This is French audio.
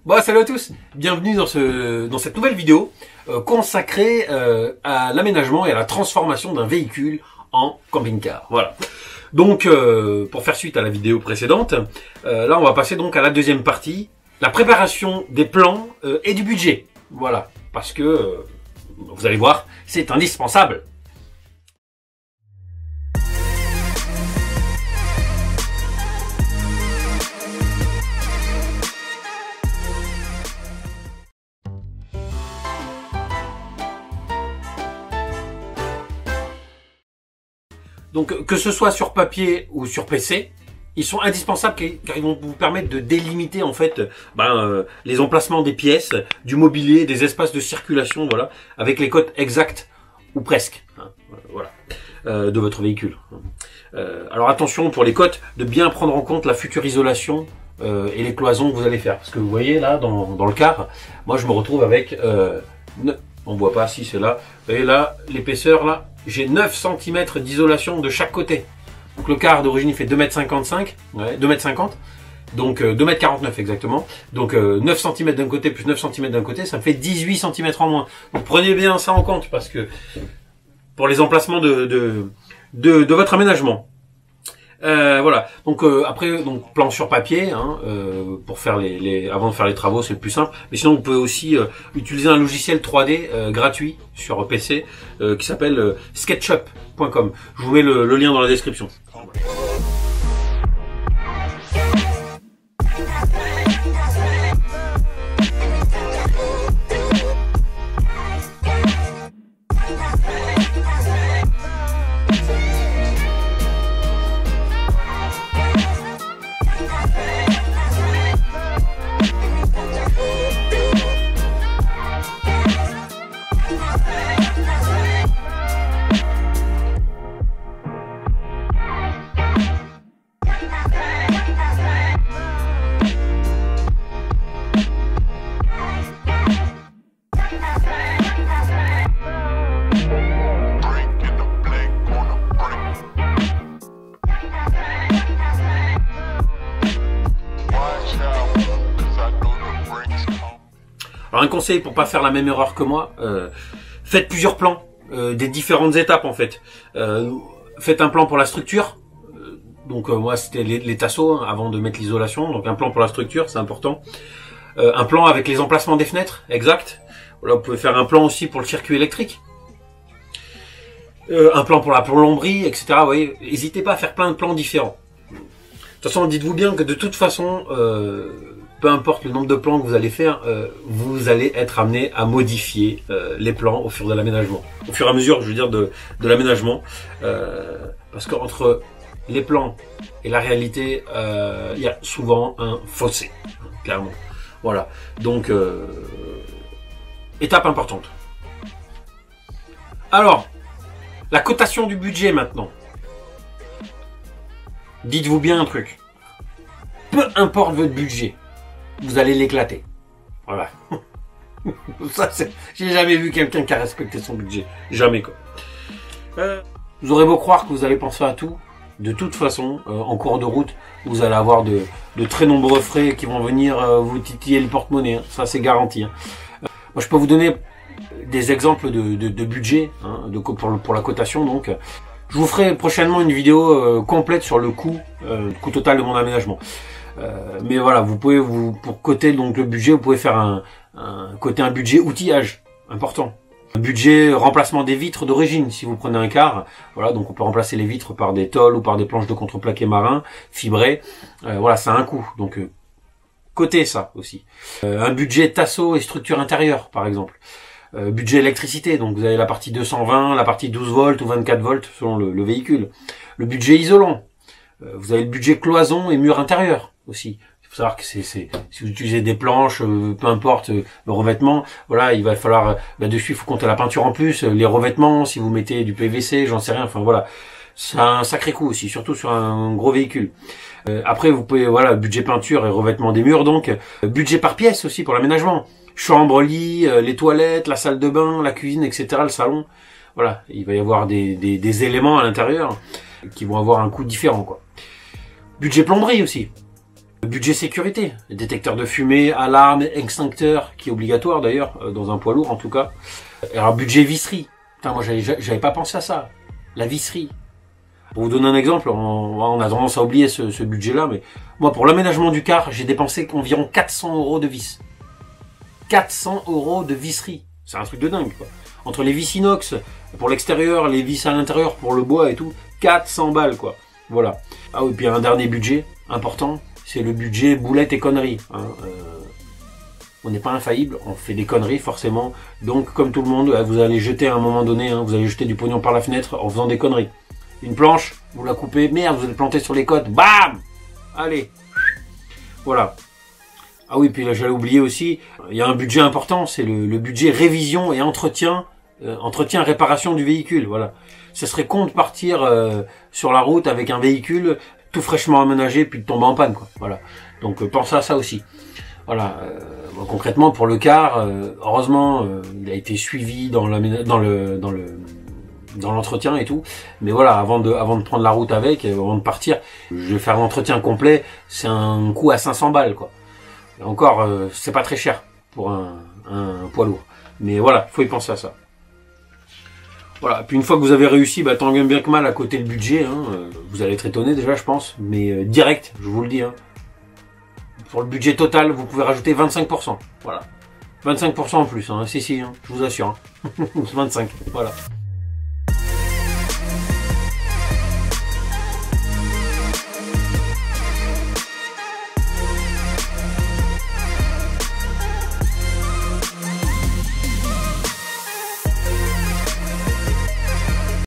Bon, salut à tous, bienvenue dans cette nouvelle vidéo consacrée à l'aménagement et à la transformation d'un véhicule en camping-car. Voilà. Donc, pour faire suite à la vidéo précédente, là on va passer donc à la deuxième partie, la préparation des plans et du budget. Voilà, parce que, vous allez voir, c'est indispensable. Donc, que ce soit sur papier ou sur PC, ils sont indispensables car ils vont vous permettre de délimiter en fait les emplacements des pièces, du mobilier, des espaces de circulation, voilà, avec les cotes exactes ou presque, hein, voilà, de votre véhicule. Alors attention pour les cotes, de bien prendre en compte la future isolation et les cloisons que vous allez faire, parce que vous voyez là dans le car, moi je me retrouve avec, on voit pas si c'est là, vous voyez là l'épaisseur là. J'ai 9 cm d'isolation de chaque côté. Donc le car d'origine il fait 2,55 m, ouais, 2,50 m, donc 2,49 m exactement. Donc 9 cm d'un côté plus 9 cm d'un côté, ça me fait 18 cm en moins. Donc prenez bien ça en compte parce que pour les emplacements de votre aménagement. Voilà. Donc après donc plan sur papier hein, pour faire avant de faire les travaux, c'est le plus simple. Mais sinon vous pouvez aussi utiliser un logiciel 3D gratuit sur PC qui s'appelle sketchup.com. Je vous mets le lien dans la description. Alors un conseil pour pas faire la même erreur que moi, faites plusieurs plans, des différentes étapes en fait. Faites un plan pour la structure, donc moi c'était les tasseaux hein, avant de mettre l'isolation, donc un plan pour la structure c'est important. Un plan avec les emplacements des fenêtres, exact. Voilà, vous pouvez faire un plan aussi pour le circuit électrique. Un plan pour la plomberie, etc. Vous voyez, n'hésitez pas à faire plein de plans différents. De toute façon, dites-vous bien que de toute façon, peu importe le nombre de plans que vous allez faire, vous allez être amené à modifier les plans au fur de l'aménagement. Au fur et à mesure, je veux dire, de l'aménagement. Parce qu'entre les plans et la réalité, il y a souvent un fossé, clairement. Voilà. Donc, étape importante. Alors, la cotation du budget maintenant. Dites-vous bien un truc. Peu importe votre budget, vous allez l'éclater. Voilà. Ça, j'ai jamais vu quelqu'un qui a respecté son budget. Jamais, quoi. Vous aurez beau croire que vous allez penser à tout. De toute façon, en cours de route, vous allez avoir de très nombreux frais qui vont venir vous titiller le porte-monnaie. Hein. Ça, c'est garanti. Hein. Moi, je peux vous donner des exemples de budget hein, pour la cotation. Donc, je vous ferai prochainement une vidéo complète sur le coût total de mon aménagement. Mais voilà, vous pouvez pour coter donc le budget, vous pouvez faire un budget outillage important. Un budget remplacement des vitres d'origine si vous prenez un car. Voilà, donc on peut remplacer les vitres par des tôles ou par des planches de contreplaqué marin fibrées. Voilà, ça a un coût. Donc cotez ça aussi. Un budget tasseau et structure intérieure par exemple. Budget électricité, donc vous avez la partie 220, la partie 12 volts ou 24 volts selon le véhicule. Le budget isolant. Vous avez le budget cloison et mur intérieur aussi. Il faut savoir que si vous utilisez des planches, peu importe le revêtement, voilà, il va falloir dessus il faut compter la peinture en plus, les revêtements, si vous mettez du PVC, j'en sais rien, enfin voilà. C'est un sacré coût aussi, surtout sur un gros véhicule. Après vous pouvez voilà, budget peinture et revêtement des murs donc, budget par pièce aussi pour l'aménagement. Chambre, lit, les toilettes, la salle de bain, la cuisine, etc., le salon. Voilà, il va y avoir des éléments à l'intérieur qui vont avoir un coût différent, quoi. Budget plomberie aussi. Budget sécurité, détecteur de fumée, alarme, extincteur, qui est obligatoire d'ailleurs, dans un poids lourd en tout cas. Alors budget visserie, putain moi j'avais pas pensé à ça, la visserie. Pour vous donner un exemple, on a tendance à oublier ce budget-là, mais moi pour l'aménagement du car, j'ai dépensé environ 400 € de vis. 400 € de visserie, c'est un truc de dingue quoi. Entre les vis inox pour l'extérieur, les vis à l'intérieur pour le bois et tout, 400 balles quoi. Voilà. Ah oui, puis un dernier budget important, c'est le budget boulettes et conneries. Hein. On n'est pas infaillible, on fait des conneries forcément. Donc comme tout le monde, vous allez jeter à un moment donné, hein, vous allez jeter du pognon par la fenêtre en faisant des conneries. Une planche, vous la coupez, merde, vous êtes planté sur les côtes, bam! Allez. Voilà. Ah oui, puis là j'allais oublier aussi, il y a un budget important, c'est le budget révision et entretien, réparation du véhicule, voilà. Ce serait con de partir sur la route avec un véhicule tout fraîchement aménagé puis de tomber en panne, quoi. Voilà. Donc pensez à ça aussi. Voilà. Bon, concrètement pour le car, heureusement il a été suivi dans l'entretien et tout. Mais voilà, avant de prendre la route avec, avant de partir, je vais faire l'entretien complet. C'est un coût à 500 balles, quoi. Et encore, c'est pas très cher pour un poids lourd. Mais voilà, faut y penser à ça. Voilà, puis une fois que vous avez réussi, bah, tant bien que mal à côté le budget, hein, vous allez être étonné déjà je pense, mais direct, je vous le dis. Hein. Pour le budget total, vous pouvez rajouter 25%. Voilà. 25% en plus, hein, si, hein, je vous assure. Hein. 25, voilà.